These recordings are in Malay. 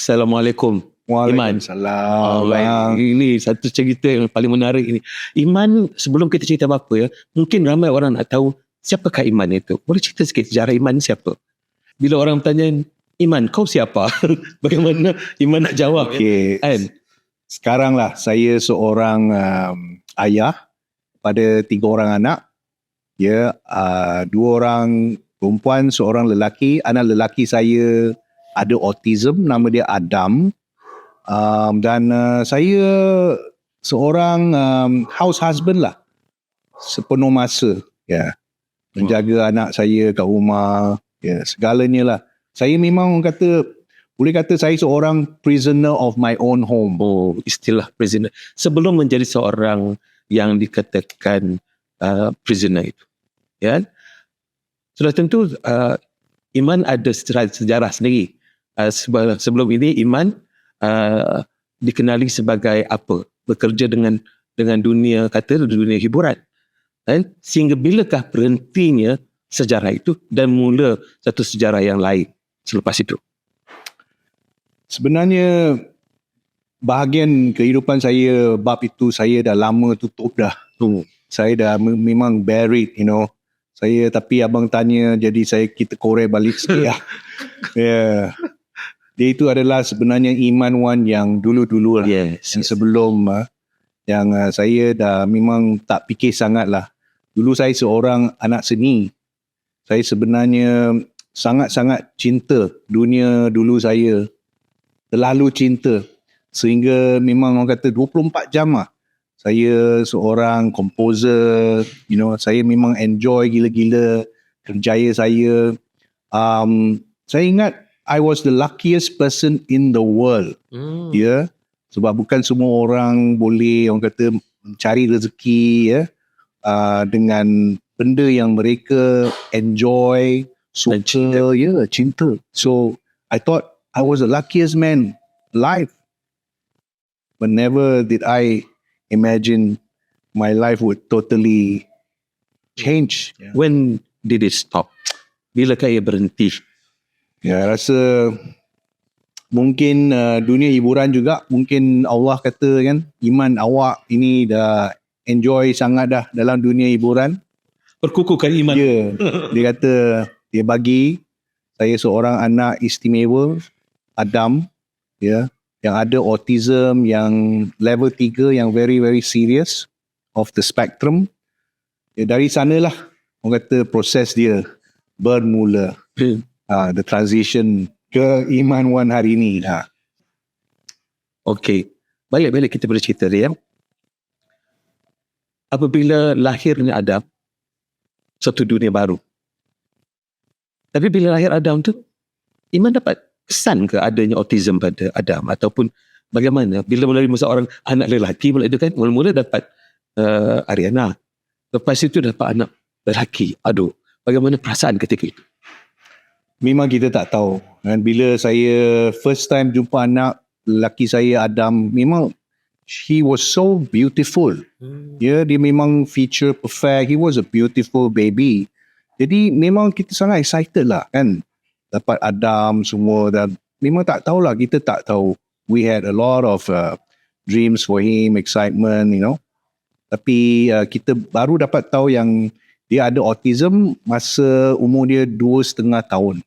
Assalamualaikum. Iman. Waalaikumsalam. Ini satu cerita yang paling menarik ini. Iman, sebelum kita cerita apa-apa ya, mungkin ramai orang nak tahu siapakah Iman itu. Boleh cerita sikit sejarah Iman siapa? Bila orang bertanya, Iman, kau siapa? Bagaimana Iman nak jawab? Okey. Kan? Sekarang lah saya seorang ayah pada 3 orang anak. Ya, 2 orang perempuan, seorang lelaki. Anak lelaki saya ada autism, nama dia Adam. Dan saya seorang house husband lah, sepenuh masa, ya, menjaga anak saya kat rumah, ya, segalanya lah. Saya memang boleh kata saya seorang prisoner of my own home. Oh, istilah prisoner. Sebelum menjadi seorang yang dikatakan prisoner itu, ya, sudah tentu Iman ada sejarah sendiri. Sebelum ini Iman dikenali sebagai apa? Bekerja dengan dunia hiburan. Sehingga bilakah berhentinya sejarah itu dan mula satu sejarah yang lain selepas itu? Sebenarnya bahagian kehidupan saya, bab itu saya dah lama tutup dah. Saya dah memang buried, Tapi abang tanya, jadi kita korek balik sikit lah. Yeah. Dia itu adalah sebenarnya Iman Wan yang dulu-dulu lah. Yes. Sebelum yang saya dah memang tak fikir sangat lah. Dulu saya seorang anak seni. Saya sebenarnya sangat-sangat cinta dunia dulu saya. Terlalu cinta. Sehingga memang orang kata 24 jam lah. Saya seorang komposer. Saya memang enjoy gila-gila kerjaya saya. Saya ingat I was the luckiest person in the world. Ya. Sebab bukan semua orang boleh, orang kata, mencari rezeki, ya, dengan benda yang mereka enjoy, suka, cinta. So I thought I was the luckiest man alive. But never did I imagine my life would totally change. Yeah. When did it stop? Bilakah ia berhenti? Ya, rasa mungkin dunia hiburan juga, mungkin Allah kata kan, Iman, awak ini dah enjoy sangat dah dalam dunia hiburan. Perkukuhkan Iman. Ya, dia kata dia bagi saya seorang anak istimewa, Adam, ya, yang ada autism yang level 3 yang very very serious of the spectrum. Ya, dari sanalah orang kata proses dia bermula. The transition ke Iman Wan hari ini. Okey. Balik kita bercerita dia. Apabila lahirnya Adam, satu dunia baru. Tapi bila lahir Adam tu, Iman dapat kesan ke adanya autism pada Adam? Ataupun bagaimana? Bila melalui seorang anak lelaki, mula-mula dapat Ariana. Lepas itu dapat anak lelaki. Aduh, bagaimana perasaan ketika itu? Memang kita tak tahu. Dan bila saya first time jumpa anak lelaki saya, Adam, memang he was so beautiful. Ya, dia memang feature perfect. He was a beautiful baby. Jadi memang kita sangat excited lah kan. Dapat Adam semua, dan memang tak tahulah, kita tak tahu. We had a lot of dreams for him, excitement, Tapi kita baru dapat tahu yang dia ada autism masa umur dia 2,5 tahun.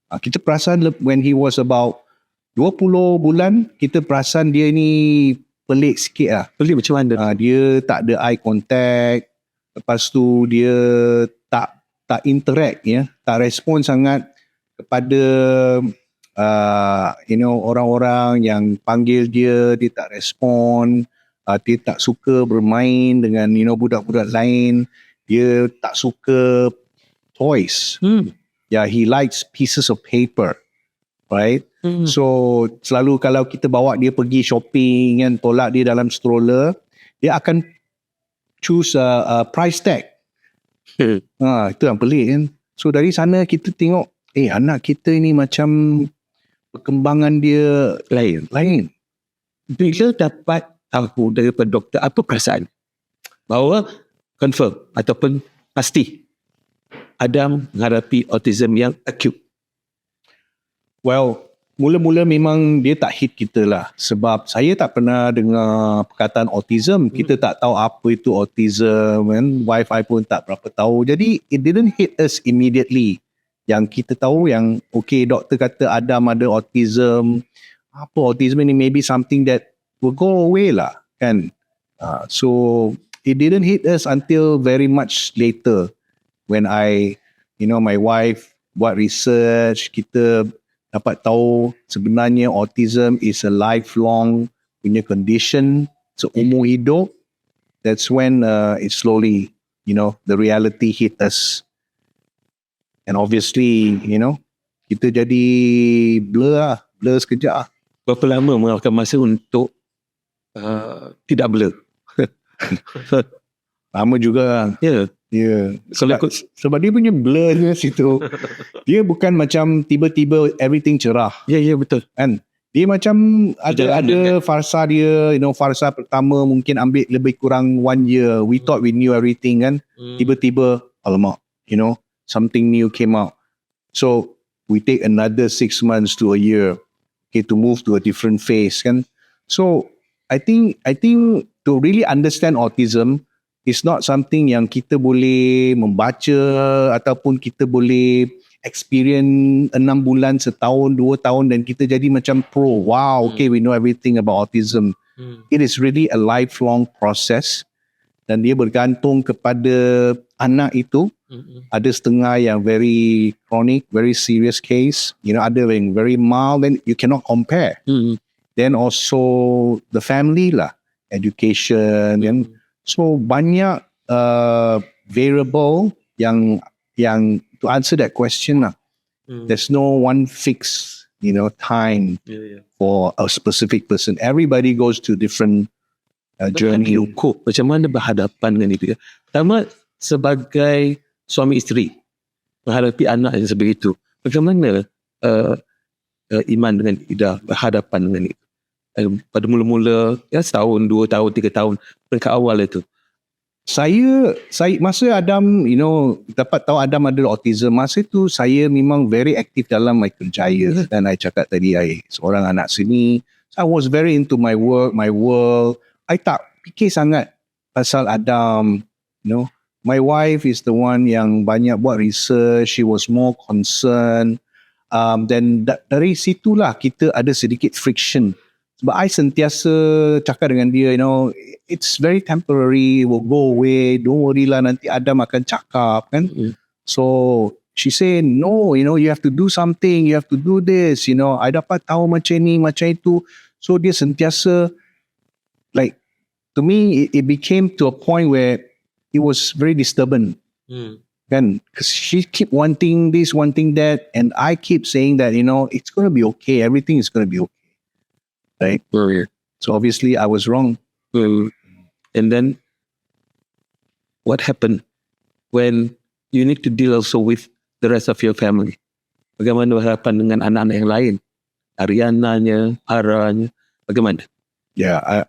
Kita perasan when he was about 20 bulan, kita perasan dia ni pelik sikit lah. Pelik macam mana? Dia tak ada eye contact. Lepas tu dia tak interact, ya, tak respon sangat kepada orang-orang yang panggil dia tak respon. Dia tak suka bermain dengan budak-budak lain. Dia tak suka toys. Yeah, he likes pieces of paper, right? So selalu kalau kita bawa dia pergi shopping kan, tolak dia dalam stroller, dia akan choose a price tag. Itu yang pelik kan. So dari sana kita tengok, anak kita ni macam perkembangan dia lain. Bila dapat tahu daripada doktor, apa perasaan? Bahawa confirm ataupun pasti Adam menghadapi autism yang acute. Well, mula-mula memang dia tak hit kita lah. Sebab saya tak pernah dengar perkataan autism. Kita tak tahu apa itu autism. Kan? Wife I pun tak berapa tahu. Jadi it didn't hit us immediately. Yang kita tahu yang okay, doktor kata Adam ada autism. Apa autism ni? Maybe something that will go away lah. Kan? So it didn't hit us until very much later. When my wife buat research, kita dapat tahu sebenarnya autism is a lifelong punya condition seumur hidup. That's when it slowly, the reality hit us. And obviously, kita jadi blur sekejap lah. Berapa lama memakan masa untuk tidak blur? Lama juga. Ya. Ya. Sebab dia punya blurnya situ. Dia bukan macam tiba-tiba everything cerah. Ya, betul. Kan? Dia macam ada farsa dia, farsa pertama mungkin ambil lebih kurang 1 year. We thought we knew everything kan. Tiba-tiba, alamak, something new came out. So, we take another 6 months to a year to move to a different phase kan. So, I think to really understand autism, it's not something yang kita boleh membaca ataupun kita boleh experience 6 bulan, setahun, 2 tahun dan kita jadi macam pro. Wow, okay, we know everything about autism. It is really a lifelong process dan dia bergantung kepada anak itu. Ada setengah yang very chronic, very serious case. Ada yang very mild and you cannot compare. Then also the family lah, education and so banyak variable yang to answer that question lah. There's no one fixed time for a specific person. Everybody goes to different journey. Macam mana berhadapan dengan itu? Pertama, sebagai suami isteri menghadapi anak yang sebegitu, bagaimana Iman dengan Ida berhadapan dengan itu? Pada mula-mula setahun, 2 tahun, 3 tahun peringkat awal itu. Saya masa Adam dapat tahu Adam ada autism, masa itu saya memang very aktif dalam my kerjaya. Dan I cakap tadi seorang anak sini, I was very into my work, my world. I tak fikir sangat pasal Adam. My wife is the one yang banyak buat research. She was more concerned. Then dari situlah kita ada sedikit friction. Sebab I sentiasa cakap dengan dia, it's very temporary, will go away, don't worry lah, nanti Adam akan cakap kan. So she said, no, you have to do something, you have to do this, I dapat tahu macam ni, macam itu. So dia sentiasa, like, to me, it became to a point where it was very disturbing. Kan? Because she keep wanting this, wanting that, and I keep saying that, it's going to be okay, everything is going to be okay. Right? So obviously I was wrong. And then what happened when you need to deal also with the rest of your family? Bagaimana berhadapan dengan anak-anak yang lain? Ariananya, Aranya, bagaimana? Yeah,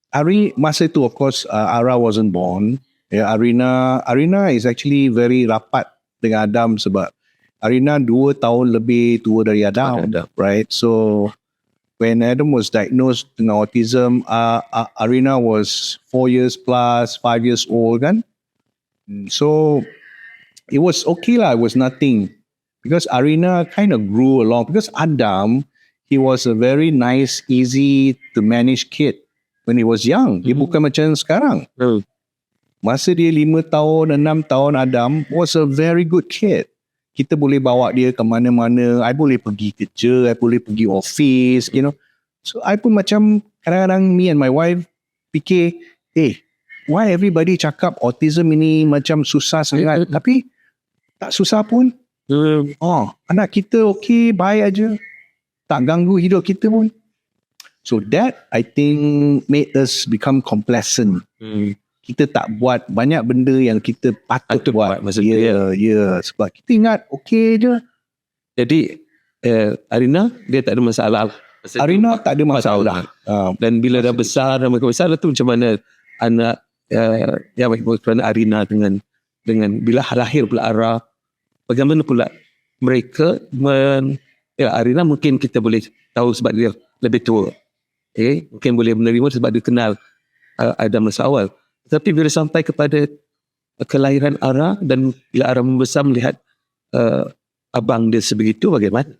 Ari masa itu of course Ara wasn't born. Yeah, Arina is actually very rapat dengan Adam sebab Arina 2 tahun lebih tua dari Adam. Right? So when Adam was diagnosed dengan autism, Arina was 4 years plus, 5 years old kan. So it was okay lah, it was nothing. Because Arina kind of grew along. Because Adam, he was a very nice, easy to manage kid when he was young. Dia bukan macam sekarang. Masa dia 5 tahun, 6 tahun, Adam was a very good kid. Kita boleh bawa dia ke mana-mana. I boleh pergi kerja, I boleh pergi office, So I pun macam kadang-kadang me and my wife fikir, why everybody cakap autism ini macam susah sangat. Tapi tak susah pun. Anak kita okay, baik aja. Tak ganggu hidup kita pun. So that I think made us become complacent. Kita tak buat banyak benda yang kita patut buat. Ya, sebab kita ingat okay je. Jadi Arina dia tak ada masalah. Arina tak ada masalah. Dan bila dah besar, dah makin besar tu macam mana anak macam Arina dengan bila lahir pula Ara, bagaimana pula mereka Arina mungkin kita boleh tahu sebab dia lebih tua. Mungkin boleh menerima sebab dia kenal Adam masa awal. Tapi bila sampai kepada kelahiran Ara dan bila Ara membesar melihat abang dia sebegitu, bagaimana?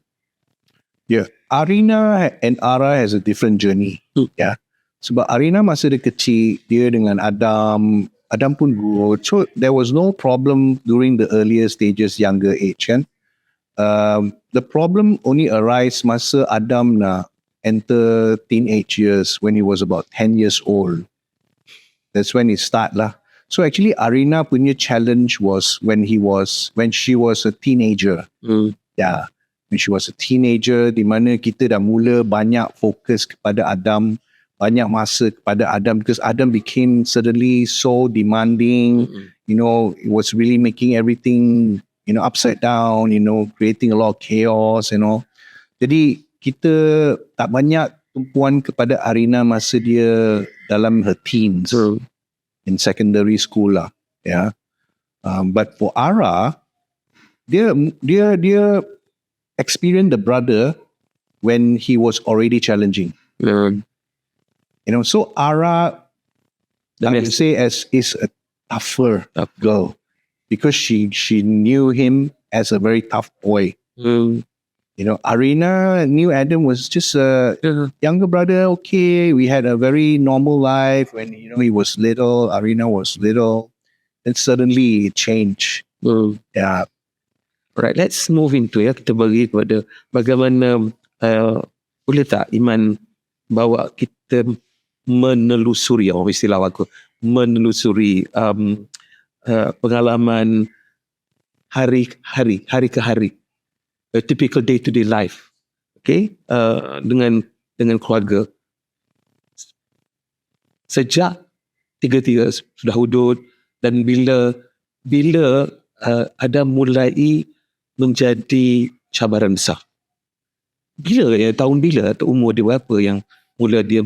Yeah, Arina and Ara has a different journey. Yeah, sebab Arina masa dia kecil, dia dengan Adam pun grow. So there was no problem during the earlier stages, younger age kan. The problem only arise masa Adam nak enter teenage years when he was about 10 years old. That's when it start lah. So actually Arina punya challenge was when she was a teenager. Yeah, when she was a teenager, di mana kita dah mula banyak fokus kepada Adam, banyak masa kepada Adam, because Adam became suddenly so demanding. You know, it was really making everything, you know, upside down, you know, creating a lot of chaos, you know. Jadi kita tak banyak tumpuan kepada Arina masa dia dalam her teens, in secondary school lah, yeah. But for Ara, dia experienced the brother when he was already challenging. You know, so Ara, I would say, is a tougher girl because she knew him as a very tough boy. You know, Arina knew Adam was just a younger brother. Okay, we had a very normal life when, you know, he was little, Arina was little. Then suddenly it changed. Yeah. Alright, let's move into kita bagi kepada bagaimana boleh tak Iman bawa kita menelusuri, istilah aku, menelusuri pengalaman hari ke hari, a typical day-to-day life, dengan keluarga sejak tiga-tiga sudah hudud dan bila ada mulai menjadi cabaran besar. Tahun bila atau umur dia berapa yang mula dia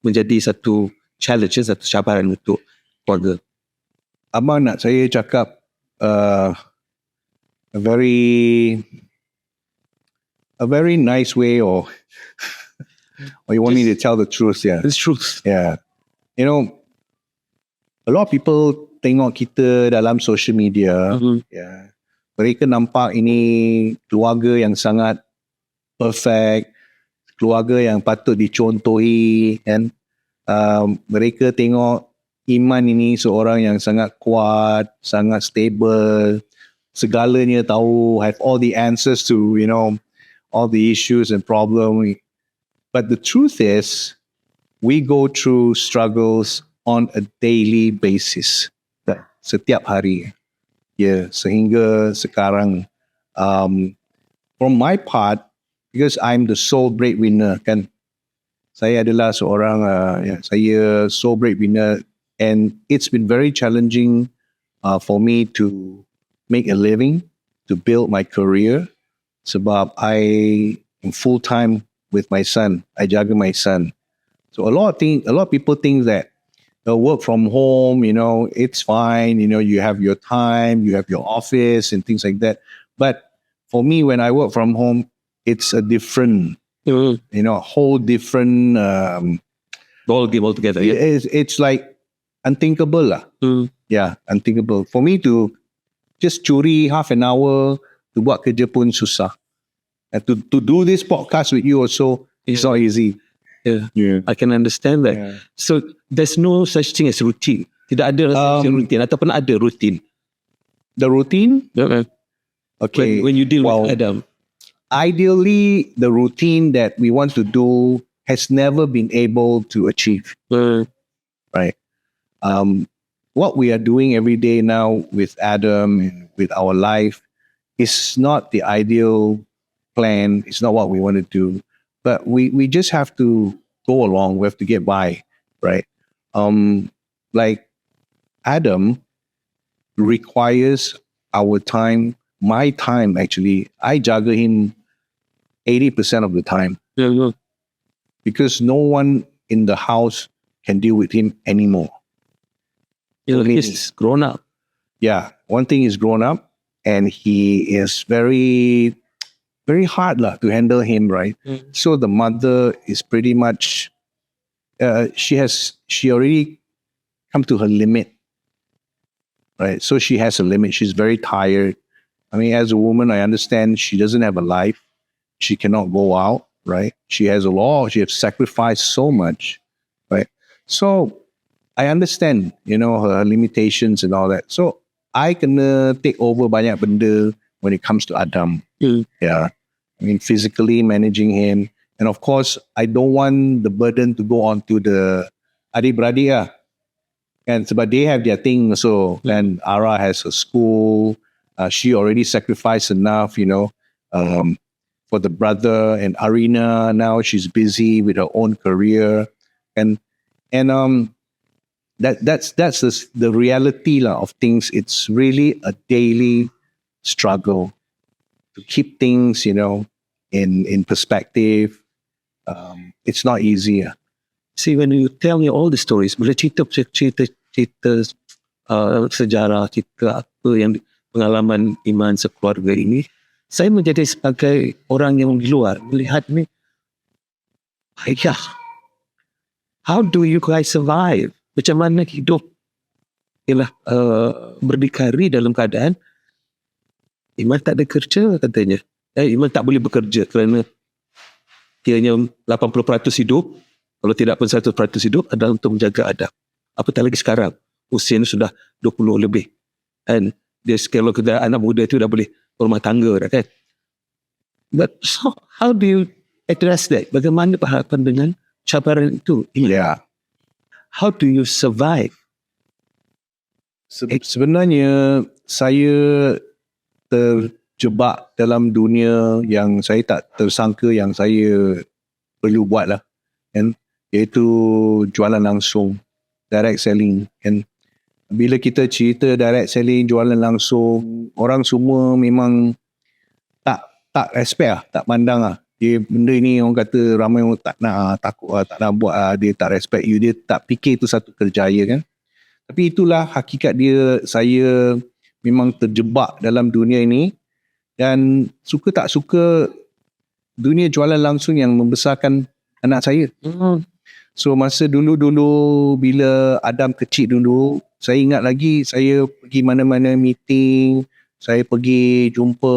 menjadi satu challenge, satu cabaran untuk keluarga? Abang nak saya cakap a very nice way, or you want me to tell the truth? Yeah, it's truth. Yeah, you know, a lot of people tengok kita dalam social media. Yeah, mereka nampak ini keluarga yang sangat perfect, keluarga yang patut dicontohi, kan? Mereka tengok Iman ini seorang yang sangat kuat, sangat stable, segalanya tahu, have all the answers to, you know, all the issues and problems. But the truth is, we go through struggles on a daily basis. Setiap hari. Yeah, sehingga sekarang. From my part, because I'm the sole breadwinner, kan? Saya adalah seorang, saya sole breadwinner, and it's been very challenging for me to make a living, to build my career, sebab I am full time with my son. I jaga my son. So a lot of people think that work from home, you know, it's fine. You know, you have your time, you have your office and things like that. But for me, when I work from home, it's a different, you know, a whole different ball game altogether. Yeah. It's like unthinkable lah. Yeah, unthinkable. For me to just curi half an hour to buat kerja pun susah. And to do this podcast with you also, it's not easy. Yeah. I can understand that. Yeah. So there's no such thing as routine. Tidak ada routine ataupun ada routine. The routine? Yeah. Okay. When you deal with Adam. Ideally, the routine that we want to do has never been able to achieve. Right. What we are doing every day now with Adam and with our life is not the ideal plan. It's not what we want to do. But we just have to go along. We have to get by, right? Like Adam requires our time, my time actually. I jaga him 80% of the time. Yeah. Because no one in the house can deal with him anymore. He's grown up. Yeah, one thing is grown up, and he is very very hard lah to handle him, right? So the mother is pretty much, she already come to her limit, right? So she has a limit. She's very tired. I mean, as a woman, I understand she doesn't have a life. She cannot go out, right? She has a law. She has sacrificed so much, right? So I understand, her limitations and all that. So I kena take over banyak benda when it comes to Adam. Yeah. I mean, physically managing him. And of course, I don't want the burden to go on to the adik-beradik lah. And sebab they have their thing also. And Ara has her school. She already sacrificed enough, for the brother. And Arina, now she's busy with her own career. And that's the reality lah of things. It's really a daily struggle to keep things, in perspective. It's not easy. See, when you tell me all the stories, bila cerita sejarah, cerita apa yang pengalaman Iman sekeluarga ini, saya menjadi sebagai orang yang di luar melihat ni, Ayah, how do you guys survive? Macam mana hidup ialah berdikari dalam keadaan Iman tak ada kerja katanya. Iman tak boleh bekerja kerana kiranya 80% hidup, kalau tidak pun 100% hidup adalah untuk menjaga Adam. Apatah lagi sekarang, usianya sudah 20 lebih. And dia kalau kita anak muda itu dah boleh berumah tangga dah kan. But so, how do you address that? Bagaimana berhadapan dengan cabaran itu? Yeah. How do you survive? Sebenarnya saya terjebak dalam dunia yang saya tak tersangka yang saya perlu buat lah, kan? Iaitu jualan langsung, direct selling, kan? Bila kita cerita direct selling, jualan langsung, orang semua memang tak respect lah, tak pandang lah. Dia benda ni orang kata ramai orang tak nak, takut lah, tak nak buat lah, dia tak respect you, dia tak fikir itu satu kerjaya, kan? Tapi itulah hakikat dia. Saya memang terjebak dalam dunia ini dan suka tak suka dunia jualan langsung yang membesarkan anak saya. So masa dulu-dulu bila Adam kecil dulu, saya ingat lagi saya pergi mana-mana meeting, saya pergi jumpa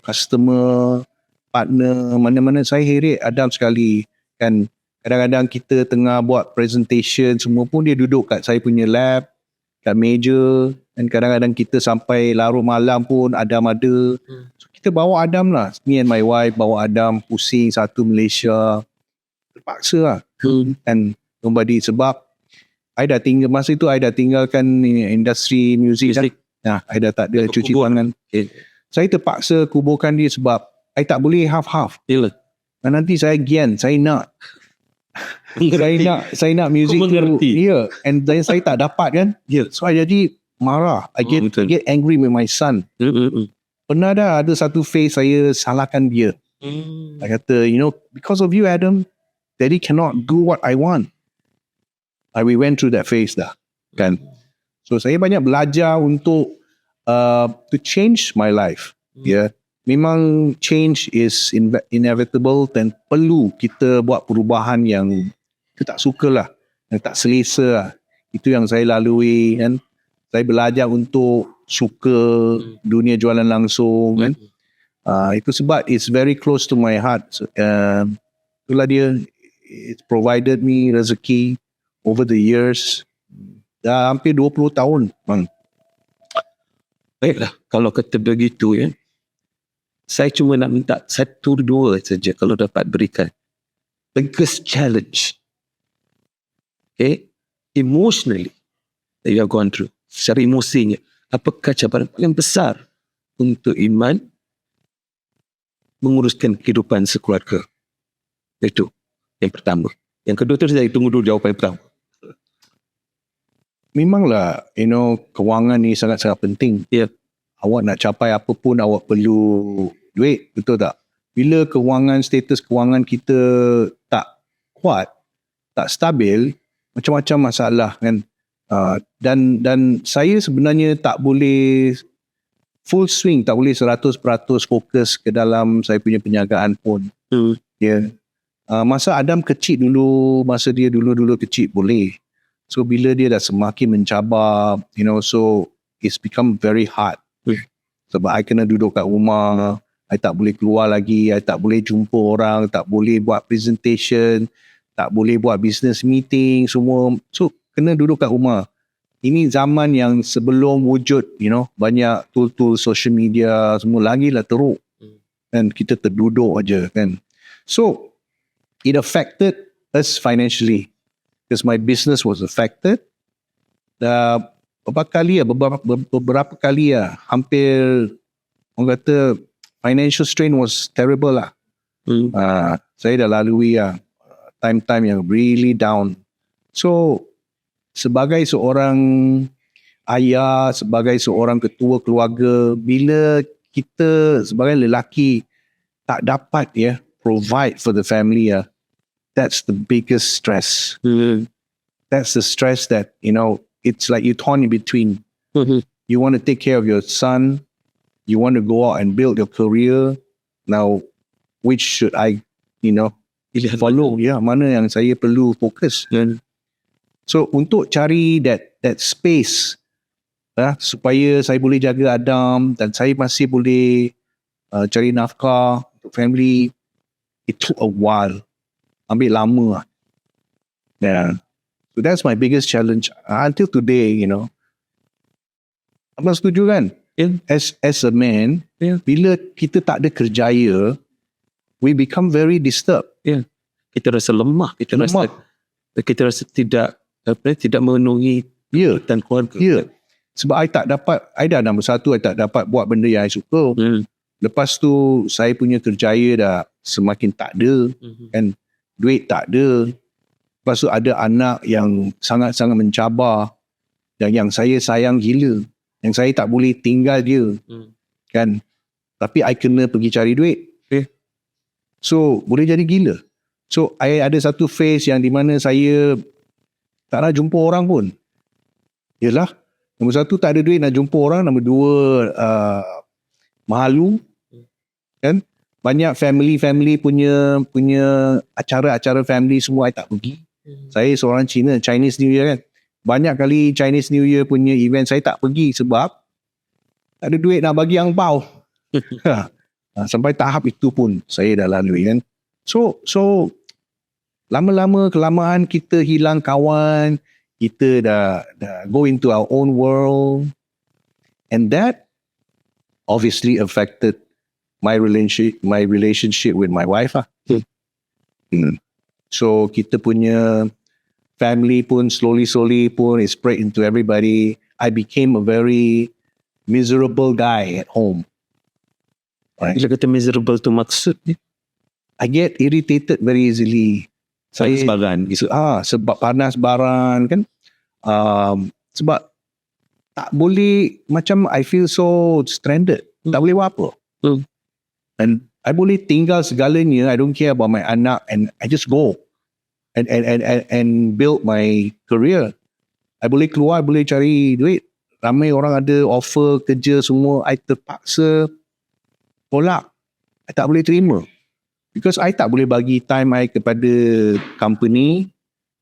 customer, partner, mana-mana saya heret Adam sekali, kan. Kadang-kadang kita tengah buat presentation semua pun dia duduk kat saya punya lab, kat meja, dan kadang-kadang kita sampai larut malam pun Adam ada. So kita bawa Adam lah, me and my wife bawa Adam pusing satu Malaysia, terpaksa lah. And nobody, sebab I dah tinggal, masa itu I dah tinggalkan industri muzik kan. Nah, I dah tak ada cuci tangan. Saya terpaksa kuburkan dia sebab I tak boleh half-half. Dan nanti saya gian, saya nak saya nak muzik tu. Yeah. And then saya tak dapat kan. So I jadi marah. I get angry with my son. Pernah dah ada satu phase saya salahkan dia. I kata, because of you Adam, Daddy cannot do what I want. We went through that phase dah, kan. So saya banyak belajar untuk to change my life. Yeah. Memang change is inevitable dan perlu kita buat perubahan yang kita tak suka lah, yang tak selesa lah. Itu yang saya lalui, kan. Saya belajar untuk suka dunia jualan langsung, kan. Itu sebab it's very close to my heart. Itulah dia, it provided me rezeki over the years. Dah hampir 20 tahun. Baiklah, kalau kata begitu ya, saya cuma nak minta satu dua saja kalau dapat berikan. Biggest challenge, emotionally that you have gone through, secara emosinya, apakah cabaran paling besar untuk Iman menguruskan kehidupan sekeluarga? Itu yang pertama. Yang kedua tu saya tunggu dulu jawapan yang pertama. Memanglah, kewangan ni sangat-sangat penting. Awak nak capai apa pun awak perlu duit, betul tak? Bila status kewangan kita tak kuat, tak stabil, macam-macam masalah, kan. Dan saya sebenarnya tak boleh full swing, tak boleh 100% fokus ke dalam saya punya penjagaan pun. Ya. Masa Adam kecil dulu, masa dia dulu kecil boleh. So bila dia dah semakin mencabar, so it's become very hard. Sebab I kena duduk kat rumah, I tak boleh keluar lagi, I tak boleh jumpa orang, tak boleh buat presentation, tak boleh buat business meeting, semua. So kena duduk kat rumah. Ini zaman yang sebelum wujud, banyak tool-tool social media, semua lagi lah teruk. Dan kita terduduk aja kan. So, it affected us financially. Because my business was affected. Beberapa kali hampir, orang kata, financial strain was terrible lah. Saya dah lalui time-time yang really down. So, sebagai seorang ayah, sebagai seorang ketua keluarga, bila kita sebagai lelaki tak dapat provide for the family, that's the biggest stress. That's the stress that, it's like you're torn in between. You want to take care of your son, you want to go out and build your career. Now, which should I, follow? Mana yang saya perlu fokus? So untuk cari that space supaya saya boleh jaga Adam dan saya masih boleh cari nafkah untuk family, it took a while. Ambil lama. So that's my biggest challenge until today, Abang setuju kan? As a man, bila kita tak ada kerjaya, we become very disturbed. Kita rasa lemah, kita rasa tidak memenuhi dan keluarga. Sebab I dah nombor satu, I tak dapat buat benda yang I suka. Lepas tu saya punya kerjaya dah semakin tak ada, kan, duit tak ada. Lepas tu ada anak yang sangat-sangat mencabar dan yang saya sayang gila, yang saya tak boleh tinggal dia, kan. Tapi I kena pergi cari duit. So boleh jadi gila. So I ada satu phase yang di mana saya tak nak jumpa orang pun. Yelah, nombor satu tak ada duit nak jumpa orang, nombor dua malu, kan. Banyak family punya acara-acara family semua I tak pergi. Saya seorang Chinese New Year kan. Banyak kali Chinese New Year punya event saya tak pergi sebab tak ada duit nak bagi angpau. Sampai tahap itu pun saya dah lalui kan. So lama-lama kelamaan kita hilang kawan, kita dah go into our own world, and that obviously affected my relationship with my wife. So kita punya family pun slowly pun it spread into everybody. I became a very miserable guy at home. Right? Bila kata miserable tu maksud ni? I get irritated very easily. Panas baran. Sebab panas baran kan. Sebab tak boleh, macam I feel so stranded. Tak boleh buat apa. And I boleh tinggal segalanya. I don't care about my anak, and I just go and build my career. I boleh keluar, boleh cari duit. Ramai orang ada offer kerja semua. I terpaksa tolak. I tak boleh terima. Because I tak boleh bagi time I kepada company,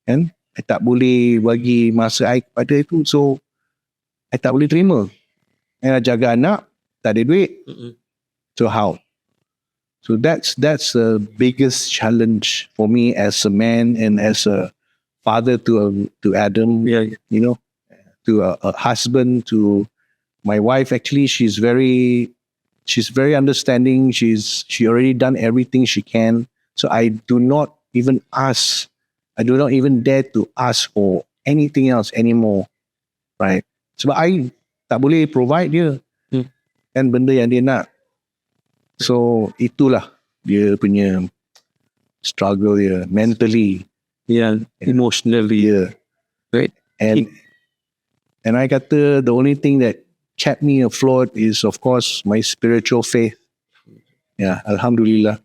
kan? I tak boleh bagi masa I kepada itu. So, I tak boleh terima. I nak jaga anak, tak ada duit. So, how? So, that's the biggest challenge for me as a man and as a father to Adam, to a husband, to my wife. Actually, she's very understanding. She already done everything she can. So I do not even dare to ask for anything else anymore. Right? Sebab I tak boleh provide dia kan benda yang dia nak. So itulah dia punya struggle dia mentally, emotionally. Right? And I kata the only thing that kept me afloat is, of course, my spiritual faith. Alhamdulillah.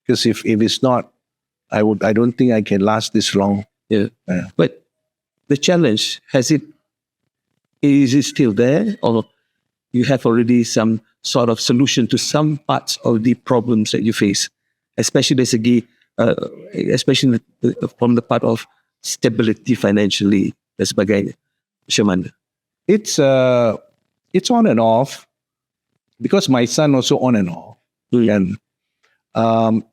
Because if it's not, I don't think I can last this long. But the challenge, is it still there, or you have already some sort of solution to some parts of the problems that you face, especially dari segi especially from the part of stability financially dan sebagainya. Macam mana? It's on and off because my son also on and off. And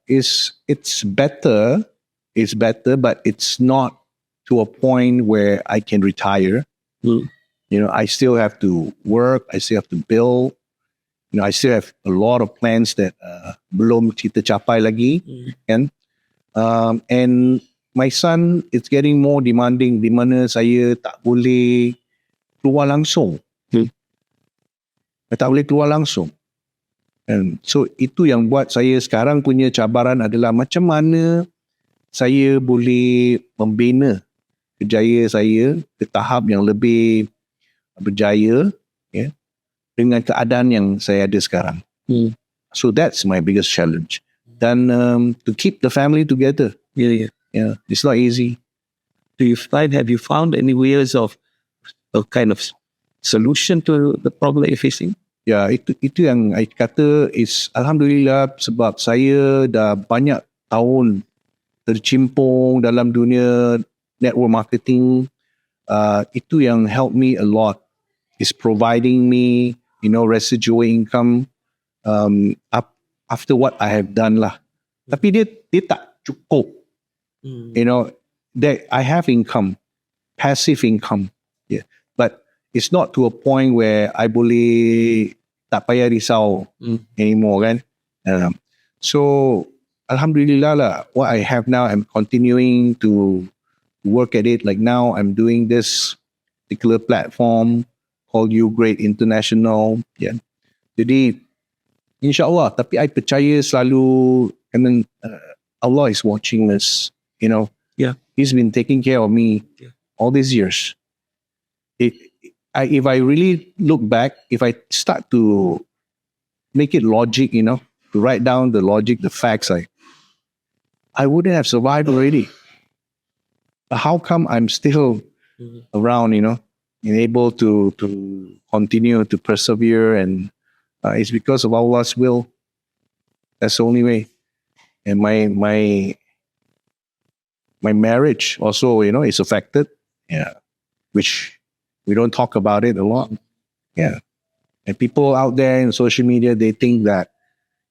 it's better, but it's not to a point where I can retire. You know, I still have to work, I still have to build. You know, I still have a lot of plans that belum kita capai lagi. Kan? And my son, it's getting more demanding di mana saya tak boleh keluar langsung. Saya tak boleh keluar langsung. And so itu yang buat saya sekarang punya cabaran adalah macam mana saya boleh membina kerjaya saya ke tahap yang lebih berjaya, ya, dengan keadaan yang saya ada sekarang. So that's my biggest challenge. Dan to keep the family together. Yeah. It's not easy. Have you found any ways of a kind of solution to the problem that you're facing? Ya, itu yang I kata is alhamdulillah, sebab saya dah banyak tahun tercimpung dalam dunia network marketing. Itu yang help me a lot, is providing me, you know, residual income after what I have done lah. Tapi dia tak cukup. You know, that I have income, passive income, yeah, but it's not to a point where I boleh tak payah risau anymore, kan? So alhamdulillah lah, what I have now, I'm continuing to work at it. Like now, I'm doing this particular platform called You Great International. Yeah. Jadi, insyaAllah, tapi I percaya selalu, and Allah is watching us, you know. Yeah. He's been taking care of me all these years. If I really look back, if I start to make it logic, you know, to write down the logic, the facts, I wouldn't have survived already. But how come I'm still around, you know, and able to continue to persevere? And it's because of Allah's will. That's the only way. And my marriage also, you know, is affected. Yeah. Which we don't talk about it a lot. Yeah. And people out there in social media, they think that,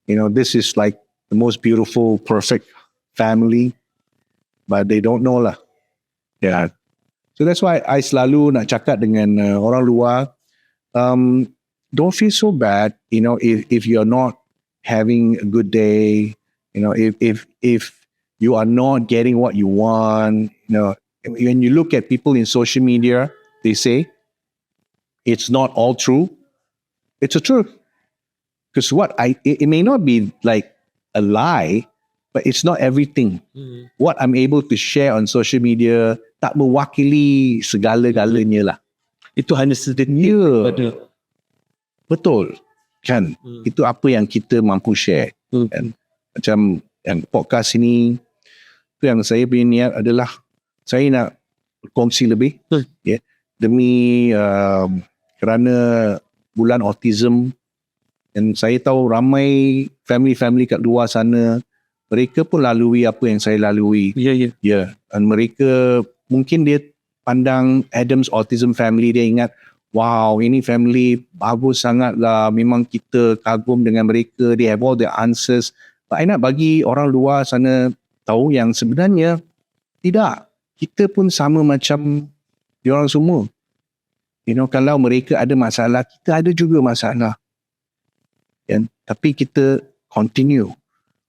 you know, this is like the most beautiful, perfect family. But they don't know lah. Yeah. So that's why I selalu nak cakap dengan orang luar, don't feel so bad, you know, if you're not having a good day, you know, if you are not getting what you want, you know, when you look at people in social media, they say it's not all true. It's a truth. Because it may not be like a lie, but it's not everything. What I'm able to share on social media tak mewakili segala-galanya lah. Itu hanya sedikit. Betul. Kan? Itu apa yang kita mampu share. Kan? Macam yang podcast ini, itu yang saya punya niat adalah saya nak kongsi lebih. Yeah, demi kerana bulan autism, dan saya tahu ramai family-family kat luar sana, mereka pun lalui apa yang saya lalui. Ya. Dan mereka mungkin dia pandang Adam's Autism Family, dia ingat, wow, ini family bagus sangat lah, memang kita kagum dengan mereka, they have all the answers. But I nak bagi orang luar sana tahu yang sebenarnya tidak. Kita pun sama macam diorang semua. You know, kalau mereka ada masalah, kita ada juga masalah. And, tapi kita continue.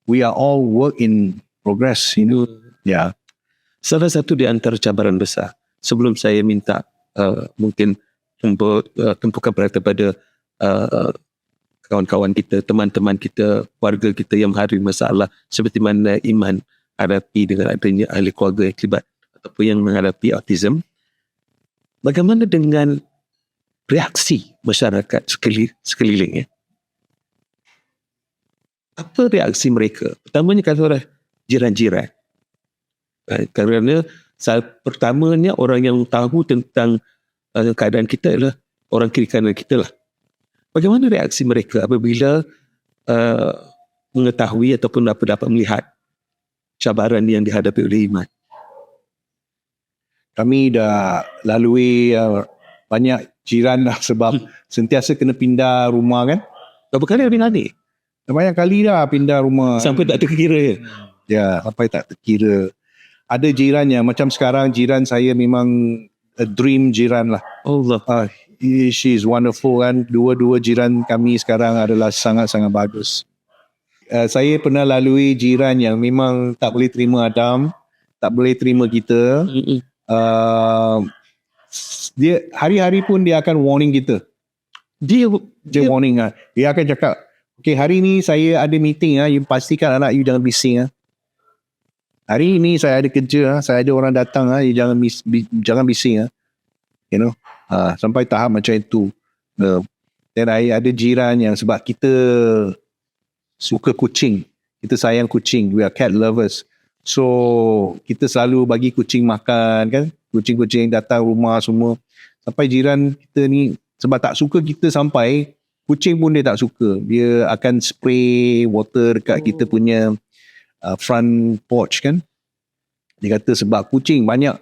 We are all work in progress, you know. Yeah. Salah satu di antara cabaran besar, sebelum saya minta mungkin tumpukan perhatian kepada kawan-kawan kita, teman-teman kita, keluarga kita yang menghadapi masalah seperti mana Iman hadapi dengan adanya ahli keluarga yang terlibat ataupun yang menghadapi autism. Bagaimana dengan reaksi masyarakat sekeliling? Apa reaksi mereka? Pertamanya kata orang jiran-jiran. Kerana pertamanya orang yang tahu tentang keadaan kita adalah orang kiri kanan kita lah. Bagaimana reaksi mereka apabila mengetahui ataupun dapat melihat cabaran yang dihadapi oleh Iman? Kami dah lalui banyak jiran lah sebab sentiasa kena pindah rumah kan. Berapa kali habis ni? Banyak kali dah pindah rumah. Sampai tak terkira ya? Ya, sampai tak terkira. Ada jiran yang macam sekarang, jiran saya memang a dream jiran lah. Allah. She is wonderful kan. Dua-dua jiran kami sekarang adalah sangat-sangat bagus. Saya pernah lalui jiran yang memang tak boleh terima Adam, tak boleh terima kita. Dia hari-hari pun dia akan warning kita. Dia warning lah. Dia akan cakap, okay, hari ni saya ada meeting you pastikan anak you jangan bising . Hari ni saya ada kerja saya ada orang datang you jangan bising . You know, sampai tahap macam itu. Dan ada jiran yang sebab kita suka kucing, kita sayang kucing, we are cat lovers, so kita selalu bagi kucing makan kan, kucing-kucing datang rumah semua. Sampai jiran kita ni sebab tak suka kita sampai, kucing pun dia tak suka, dia akan spray water dekat kita punya front porch kan. Dia kata sebab kucing banyak,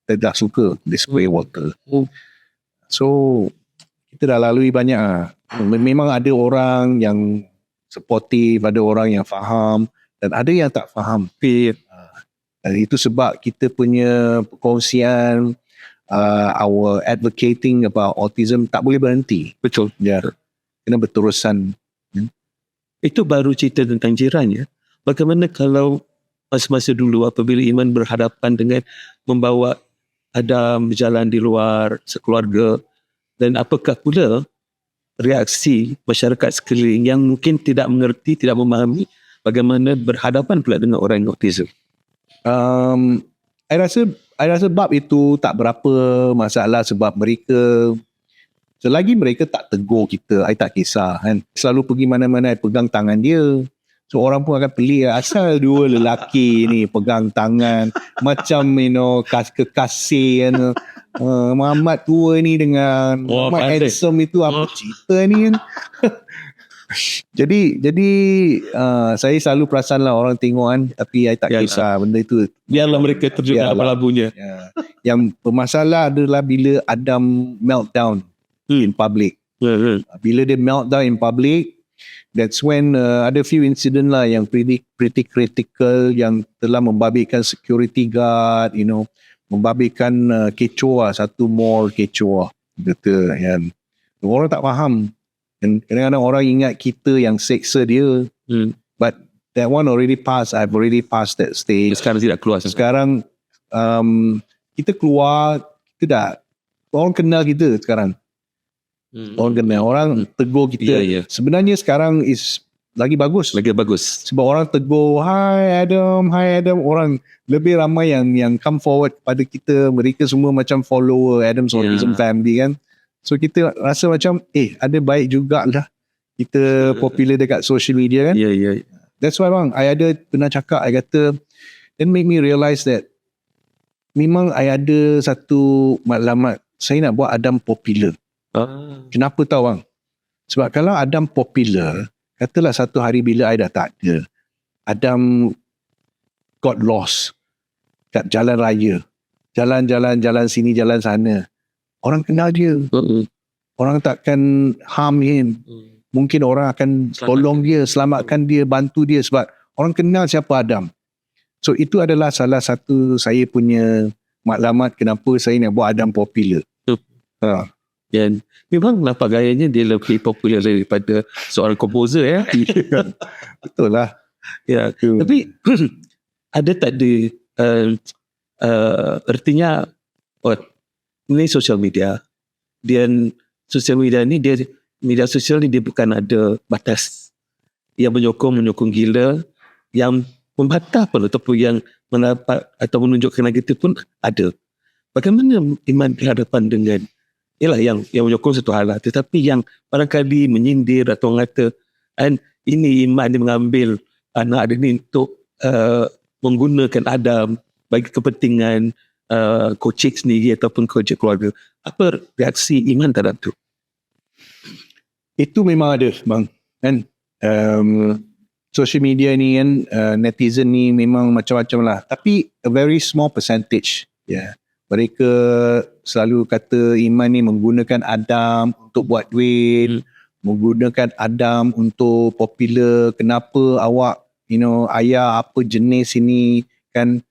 dia tak suka dia spray water. So kita dah lalui banyak memang ada orang yang supportive, ada orang yang faham dan ada yang tak faham. Dan itu sebab kita punya perkongsian, our advocating about autism tak boleh berhenti. Betul. Ya, kena berterusan. Itu baru cerita tentang jiran ya. Bagaimana kalau masa-masa dulu apabila Iman berhadapan dengan membawa Adam berjalan di luar sekeluarga, dan apakah pula reaksi masyarakat sekeliling yang mungkin tidak mengerti, tidak memahami bagaimana berhadapan pula dengan orang yang autism? I rasa bab itu tak berapa masalah sebab mereka, selagi mereka tak tegur kita, I tak kisah kan. Selalu pergi mana-mana I pegang tangan dia. So orang pun akan pelik asal dua lelaki ni pegang tangan macam kekasih kan. Muhammad tua ni dengan Muhammad handsome itu apa cerita ni kan. Jadi saya selalu perasan lah orang tengok kan, tapi I tak kisah benda itu. Biarlah mereka terjun dalam labunya. Yang bermasalah adalah bila Adam meltdown in public. Bila dia meltdown in public, that's when ada few incident lah yang pretty critical, yang telah membabitkan security guard, membabitkan kecoh lah, satu more kecoh lah. Betul kan. Orang tak faham. Dan kadang-kadang orang ingat kita yang seksa dia. But that one already passed. I've already passed that stage. Sekarang tidak keluar. Sekarang kita keluar, kita dah, orang kenal kita sekarang. Orang kenal, orang tegur kita. Sebenarnya sekarang is lagi bagus. Sebab orang tegur, hi Adam. Orang lebih ramai yang come forward kepada kita. Mereka semua macam follower Adam's Autism Family kan. So kita rasa macam ada baik jugalah kita popular dekat social media kan. That's why bang, I ada pernah cakap, I kata, then make me realise that memang I ada satu matlamat, saya nak buat Adam popular. Kenapa tahu bang? Sebab kalau Adam popular, katalah satu hari bila I dah tak ada, Adam got lost kat jalan raya, jalan sini, jalan sana, orang kenal dia, orang takkan harm him. Mungkin orang akan tolong dia, selamatkan dia, bantu dia sebab orang kenal siapa Adam. So itu adalah salah satu saya punya matlamat kenapa saya nak buat Adam popular. Dan memang nampak gayanya dia lebih popular daripada seorang komposer ya. Betul lah. Ya. Tapi ada tak ada artinya ini sosial media. Dan sosial media ni media sosial ni dia bukan ada batas. Yang menyokong gila, yang membantah pun ataupun yang mendapat atau menunjukkan negatif pun ada. Bagaimana Iman berhadapan dengan yang menyokong satu hal lah, tetapi yang barangkali menyindir atau mengata ini Iman dia mengambil anak dia ni untuk menggunakan Adam bagi kepentingan kocik sendiri ataupun kocik keluarga. Apa reaksi Iman terhadap tu? Itu memang ada bang kan. Social media ni kan, netizen ni memang macam-macam lah, tapi a very small percentage. Mereka selalu kata Iman ni menggunakan Adam untuk buat duit, menggunakan Adam untuk popular. Kenapa awak ayah apa jenis ini kan,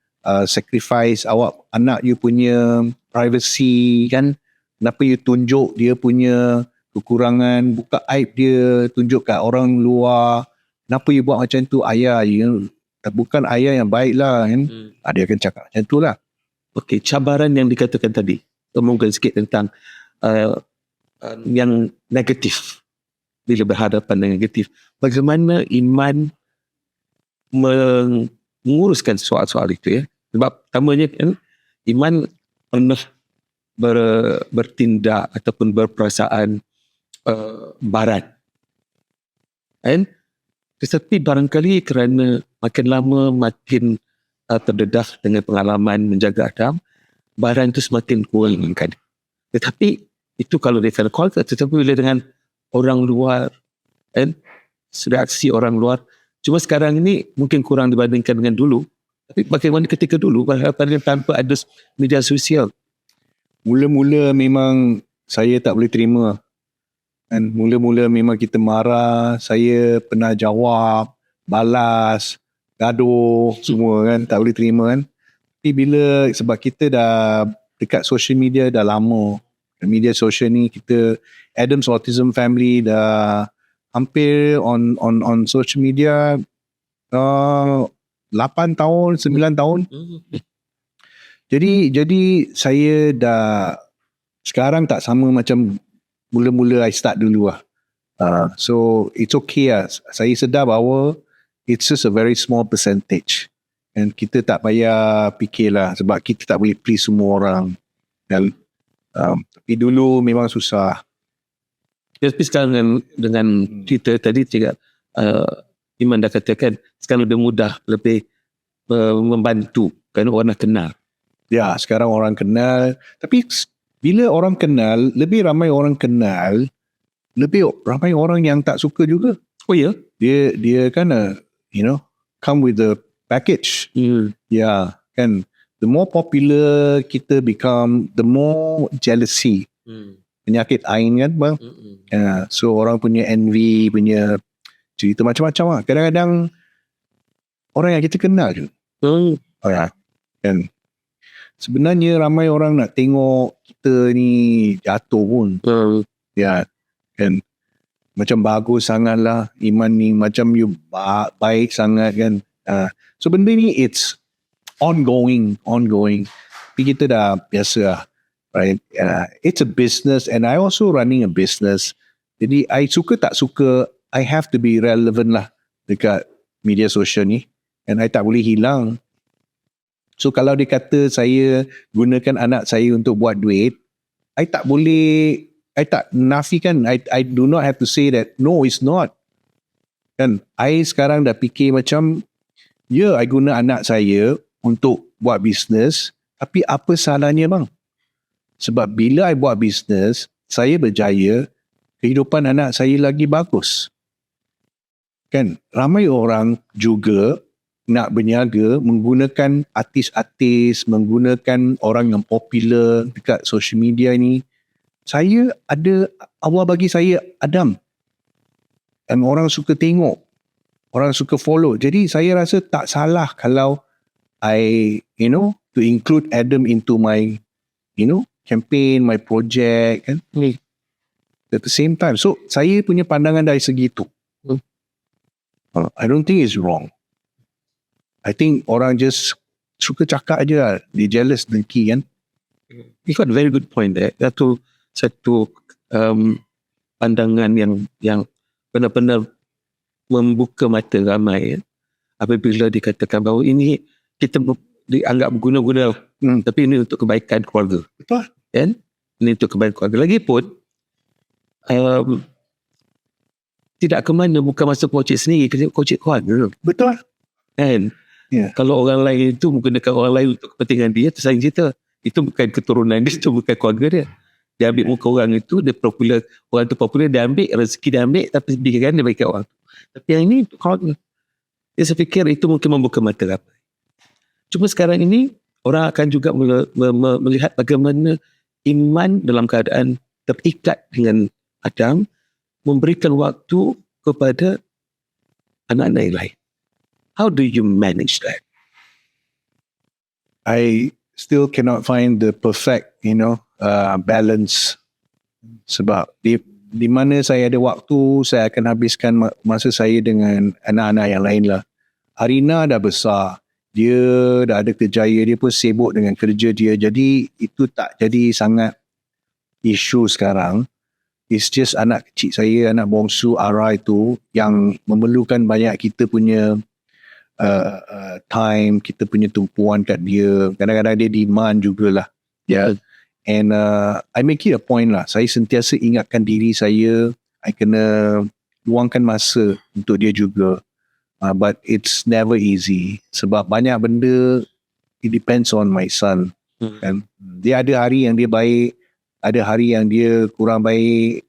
sacrifice awak anak you punya privacy kan. Kenapa you tunjuk dia punya kekurangan, buka aib dia, tunjuk kat orang luar. Kenapa you buat macam tu ayah? Bukan ayah yang baik lah kan. Dia akan cakap macam tu lah. Okey, cabaran yang dikatakan tadi, mungkin sikit tentang yang negatif. Bila berhadapan dengan negatif, bagaimana Iman menguruskan soal-soal itu ya? Sebab pertamanya kan, Iman pernah bertindak ataupun berperasaan barat. Kan? Tetapi barangkali kerana makin lama makin terdedah dengan pengalaman menjaga Adam, baran itu semakin kurang kan. Tetapi itu kalau dia kena call, tetapi bila dengan orang luar, kan, reaksi orang luar, cuma sekarang ini mungkin kurang dibandingkan dengan dulu. Tapi bagaimana ketika dulu tanpa ada media sosial? Mula-mula memang saya tak boleh terima. Dan mula-mula memang kita marah, saya pernah jawab, balas, gaduh semua kan, tak boleh terima kan. Tapi bila, sebab kita dah dekat social media dah lama, media sosial ni kita, Autism Family dah hampir on social media 8 tahun, 9 tahun. Jadi saya dah sekarang tak sama macam mula-mula I start dulu lah. So it's okay lah. Saya sedar bahawa it's just a very small percentage. And kita tak payah fikir lah, sebab kita tak boleh please semua orang. Dan tapi dulu memang susah. Tapi sekarang dengan kita tadi juga, Iman dah katakan sekarang lebih mudah, lebih membantu kan orang nak kenal. Ya, sekarang orang kenal. Tapi bila orang kenal, lebih ramai orang kenal, lebih ramai orang yang tak suka juga. Oh ya? Dia kan come with the package. Ya, kan. The more popular kita become, the more jealousy. Penyakit ain kan bang. So orang punya envy, punya cerita macam-macam lah. Kadang-kadang orang yang kita kenal je. Kan. Sebenarnya ramai orang nak tengok kita ni jatuh pun. Ya, kan. Macam bagus sangat lah Iman ni, macam you baik sangat kan. So benda ni it's ongoing. Tapi kita dah biasa lah. Right? It's a business and I also running a business. Jadi I suka tak suka, I have to be relevant lah dekat media sosial ni. And I tak boleh hilang. So kalau dia kata saya gunakan anak saya untuk buat duit, I tak boleh, I tak nafikan, I do not have to say that no, it's not. Kan, I sekarang dah fikir macam, I guna anak saya untuk buat bisnes, tapi apa salahnya bang? Sebab bila I buat bisnes, saya berjaya, kehidupan anak saya lagi bagus. Kan, ramai orang juga nak berniaga menggunakan artis-artis, menggunakan orang yang popular dekat social media ni. Saya ada, Allah bagi saya Adam. Dan orang suka tengok, orang suka follow. Jadi saya rasa tak salah kalau I, to include Adam into my, campaign, my project kan. At the same time. So saya punya pandangan dari segitu. I don't think it's wrong. I think orang just suka cakap aje lah. Dia jealous, dengki kan. You got a very good point there. Satu pandangan yang benar-benar membuka mata ramai. Apabila dikatakan bahawa ini kita dianggap guna-guna. Tapi ini untuk kebaikan keluarga. Betul. Kan? Ini untuk kebaikan keluarga. Lagipun, tidak ke mana bukan masa kocik sendiri, kocik keluarga. Betul. Kan? Yeah. Kalau orang lain itu menggunakan orang lain untuk kepentingan dia, itu saya cerita. Itu bukan keturunan dia, itu bukan keluarga dia. Dia ambil muka orang itu, dia popular, orang tu popular, dia ambil rezeki, dia ambil, tapi biarkan dia bagi kat orang. Tapi yang ini korban. Saya fikir itu mungkin membuka mata ramai. Cuma sekarang ini orang akan juga melihat bagaimana Iman dalam keadaan terikat dengan Adam memberikan waktu kepada anak-anak yang lain. How do you manage that? I still cannot find the perfect, balance. Sebab di mana saya ada waktu, saya akan habiskan masa saya dengan anak-anak yang lain lah. Arina dah besar. Dia dah ada kerjaya, dia pun sibuk dengan kerja dia. Jadi itu tak jadi sangat isu sekarang. It's just anak kecil saya, anak bongsu Ara itu yang memerlukan banyak kita punya time, kita punya tumpuan kat dia. Kadang-kadang dia demand jugalah. Yeah. And I make it a point lah. Saya sentiasa ingatkan diri saya, I kena luangkan masa untuk dia juga. But it's never easy. Sebab banyak benda, it depends on my son. Kan? Dia ada hari yang dia baik, ada hari yang dia kurang baik.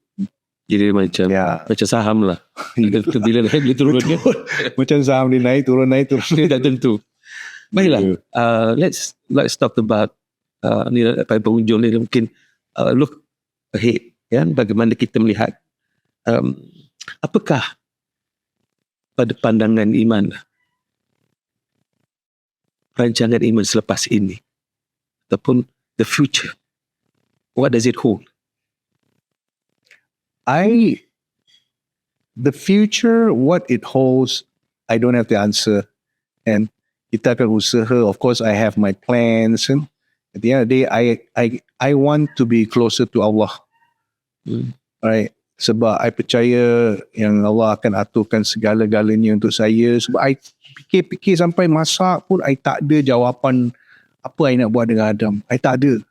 Jadi macam saham lah. Bila naik, bila turun kan? Macam saham dia naik, turun. Dia tak tentu. Baiklah, let's talk about ni penghujung ni mungkin look ahead, kan? Bagaimana kita melihat apakah pada pandangan Iman rancangan Iman selepas ini ataupun the future, what does it hold? The future, what it holds, I don't have the answer. And kita akan usaha. Of course, I have my plans. And at the end of the day, I want to be closer to Allah. Right? Sebab I percaya yang Allah akan aturkan segala-galanya untuk saya. Sebab I fikir-fikir sampai masak pun I tak ada jawapan apa I nak buat dengan Adam. I tak ada.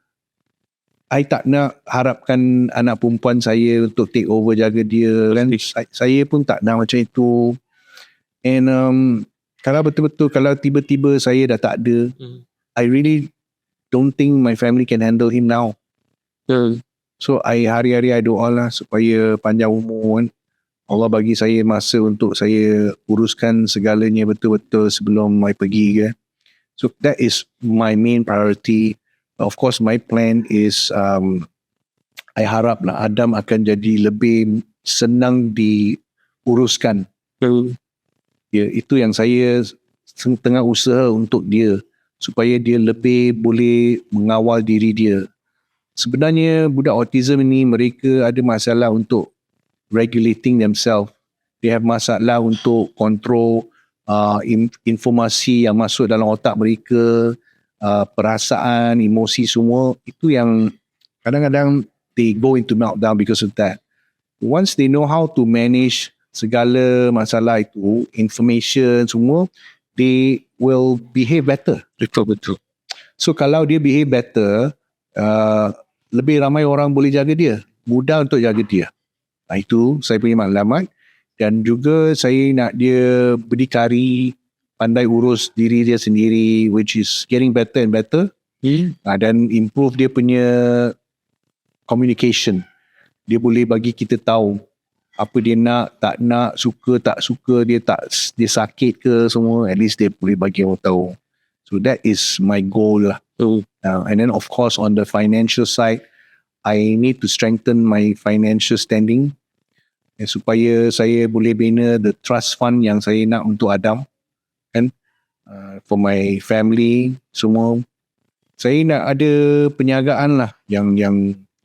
I tak nak harapkan anak perempuan saya untuk take over jaga dia kan. Saya pun tak nak macam itu. And kalau betul-betul, kalau tiba-tiba saya dah tak ada, I really don't think my family can handle him now. So hari-hari I doa lah supaya panjang umur kan. Allah bagi saya masa untuk saya uruskan segalanya betul-betul sebelum I pergi kan. So that is my main priority. Of course, my plan is I harap lah Adam akan jadi lebih senang diuruskan. Ya, itu yang saya tengah usaha untuk dia supaya dia lebih boleh mengawal diri dia. Sebenarnya budak autism ini mereka ada masalah untuk regulating themselves. They have masalah untuk control informasi yang masuk dalam otak mereka. Perasaan, emosi semua, itu yang kadang-kadang they go into meltdown because of that. Once they know how to manage segala masalah itu, information semua, they will behave better. Betul-betul. So kalau dia behave better, lebih ramai orang boleh jaga dia, mudah untuk jaga dia. Itu saya punya maklumat. Dan juga saya nak dia berdikari, pandai urus diri dia sendiri, which is getting better and better. Dan improve dia punya communication. Dia boleh bagi kita tahu apa dia nak, tak nak, suka, tak suka, dia sakit ke semua. At least dia boleh bagi orang tahu. So that is my goal lah. And then of course on the financial side, I need to strengthen my financial standing. Supaya saya boleh bina the trust fund yang saya nak untuk Adam. Kan? For my family semua, saya nak ada penjagaan lah yang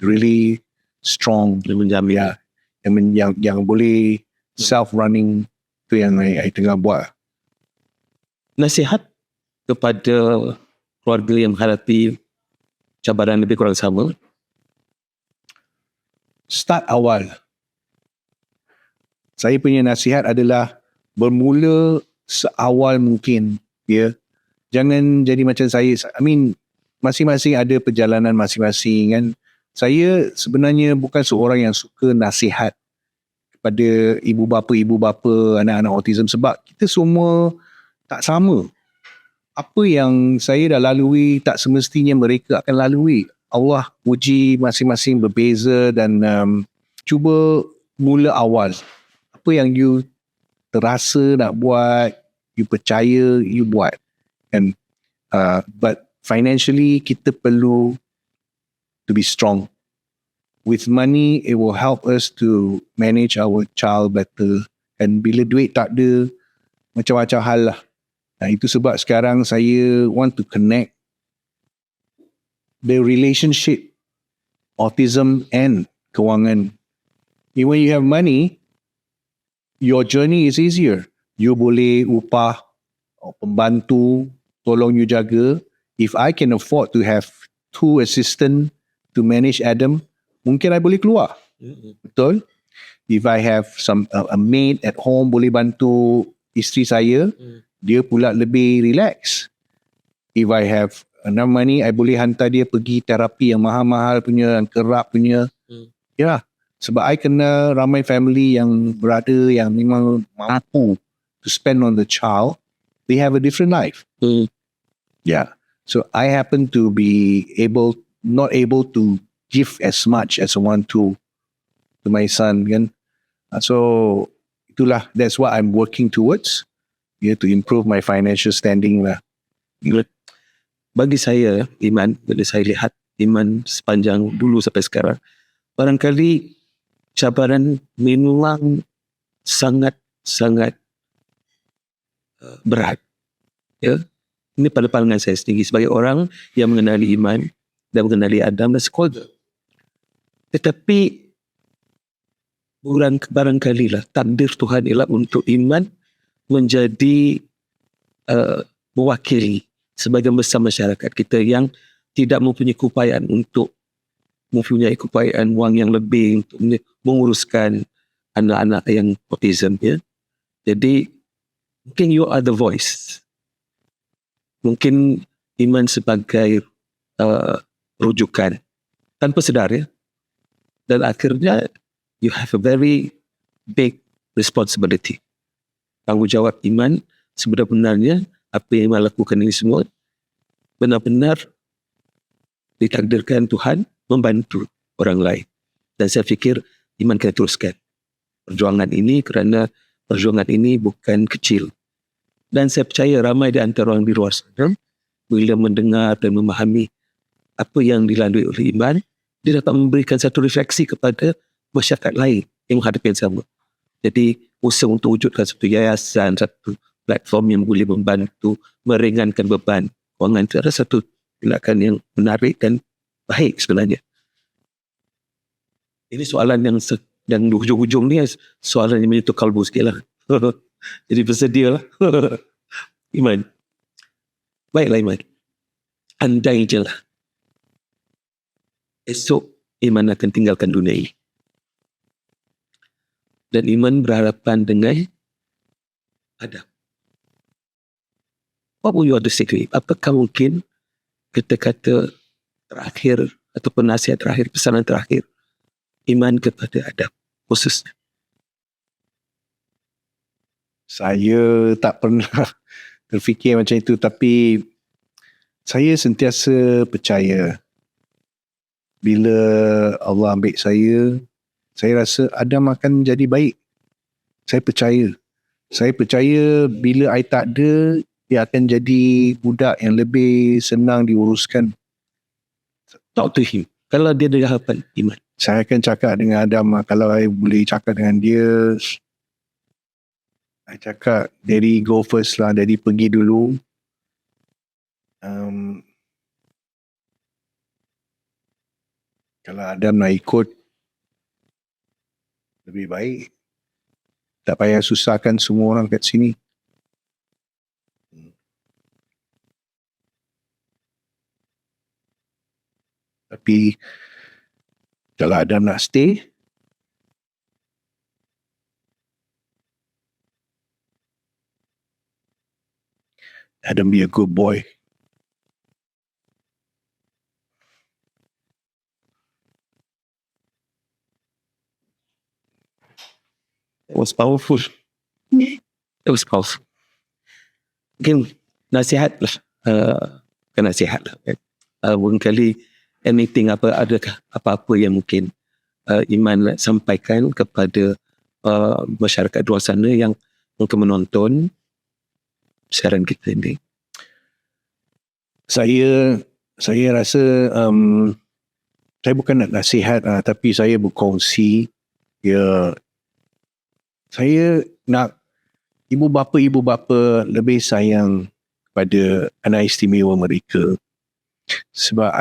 really strong, yang menjamin, yang boleh self running. Tu yang I tengah buat. Nasihat kepada keluarga yang menghadapi cabaran lebih kurang sama. Start awal. Saya punya nasihat adalah bermula seawal mungkin. Jangan jadi macam saya. I mean, masing-masing ada perjalanan masing-masing kan. Saya sebenarnya bukan seorang yang suka nasihat kepada ibu bapa, anak-anak autism sebab kita semua tak sama. Apa yang saya dah lalui tak semestinya mereka akan lalui. Allah uji masing-masing berbeza dan cuba mula awal. Apa yang you terasa nak buat, you percaya, you buat. And but financially kita perlu to be strong. With money, it will help us to manage our child better. And bila duit tak ada, macam-macam hal lah. Itu sebab sekarang saya want to connect the relationship, autism and kewangan. When you have money, your journey is easier. You boleh upah pembantu, tolong you jaga. If I can afford to have 2 assistant to manage Adam, mungkin I boleh keluar. Betul? If I have a maid at home boleh bantu isteri saya, dia pula lebih relax. If I have enough money, I boleh hantar dia pergi terapi yang mahal-mahal punya, yang kerap punya. Ya, sebab I kenal ramai family yang berada yang memang mampu to spend on the child. They have a different life. Yeah. So I happen to be not able to give as much as I want to my son, kan? So itulah, that's what I'm working towards, to improve my financial standing lah. Good. Bagi saya, Iman, bila saya lihat Iman sepanjang dulu sampai sekarang, barangkali cabaran memang sangat berat. Ya, ini pada pandangan saya sendiri sebagai orang yang mengenali Iman dan mengenali Adam dan sekolah. Tetapi barangkali lah takdir Tuhan ialah untuk Iman menjadi mewakili sebagian besar masyarakat kita yang tidak mempunyai keupayaan untuk mempunyai keupayaan wang yang lebih untuk menguruskan anak-anak yang autism, ya. Jadi mungkin you are the voice. Mungkin Iman sebagai rujukan tanpa sedar, ya. Dan akhirnya you have a very big responsibility. Tanggungjawab Iman sebenarnya apa yang Iman lakukan ini semua benar-benar ditakdirkan Tuhan membantu orang lain. Dan saya fikir Iman kena teruskan perjuangan ini kerana perjuangan ini bukan kecil. Dan saya percaya ramai di antara orang di luar sana bila mendengar dan memahami apa yang dilalui oleh Iman, dia dapat memberikan satu refleksi kepada masyarakat lain yang menghadapi yang sama. Jadi usaha untuk wujudkan satu yayasan, satu platform yang boleh membantu meringankan beban kewangan itu adalah satu tindakan yang menarik dan baik sebenarnya. Ini soalan yang di hujung-hujung ni soalan yang menyentuh kalbu sikit lah. Jadi bersedia lah. Iman. Baiklah Iman. Andai je lah esok Iman akan tinggalkan dunia ini. Dan Iman berhadapan dengan Adam. What would you want to say to him? Apakah mungkin kata-kata terakhir ataupun nasihat terakhir, pesanan terakhir Iman kepada Adam khususnya? Saya tak pernah terfikir macam itu, tapi saya sentiasa percaya bila Allah ambil saya rasa Adam akan jadi baik. Saya percaya bila I tak ada, dia akan jadi budak yang lebih senang diuruskan. Talk to him. Kalau dia ada harapan Iman, saya akan cakap dengan Adam, kalau I boleh cakap dengan dia, I cakap, Daddy go first lah, Daddy pergi dulu. Kalau Adam nak ikut, lebih baik. Tak payah susahkan semua orang kat sini. Tapi kalau Adam nak stay, Adam be a good boy. it was powerful. It was powerful. Mungkin nasihat lah. Bukan nasihat lah. Barangkali anything, adakah apa-apa yang mungkin Iman nak sampaikan kepada masyarakat luar sana yang mungkin menonton siaran kita ini? Saya rasa saya bukan nak nasihat tapi saya berkongsi, ya, saya nak ibu bapa lebih sayang pada anak istimewa mereka. Sebab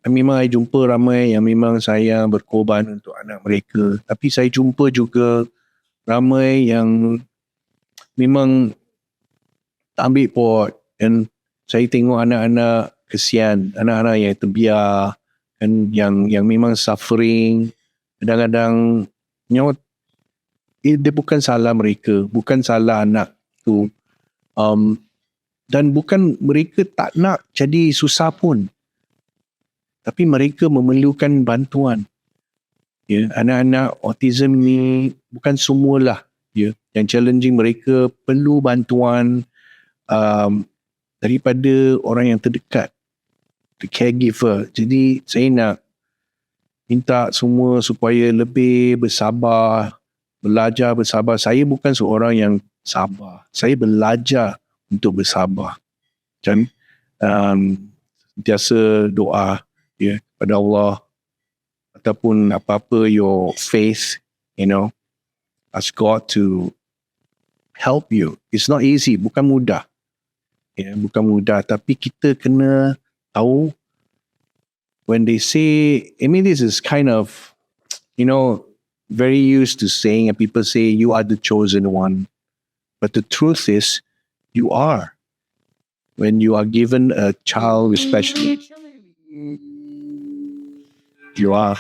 memang saya jumpa ramai yang memang sayang berkorban untuk anak mereka, tapi saya jumpa juga ramai yang memang tak ambil pot, dan saya tengok anak-anak kesian, anak-anak yang terbiar kan, yang memang suffering. Kadang-kadang dia bukan salah mereka, bukan salah anak tu, dan bukan mereka tak nak jadi susah pun, tapi mereka memerlukan bantuan. Ya, anak-anak autism ni bukan semualah, ya, yang challenging. Mereka perlu bantuan daripada orang yang terdekat, the caregiver. Jadi saya nak minta semua supaya lebih bersabar, belajar bersabar. Saya bukan seorang yang sabar, saya belajar untuk bersabar. Dan biasa doa, ya, kepada Allah, ataupun apa-apa your faith, ask God to help you. It's not easy, bukan mudah. Ya, bukan mudah, tapi kita kena tahu when they say, this is kind of, very used to saying, and people say you are the chosen one. But the truth is, you are. When you are given a child, especially, you are.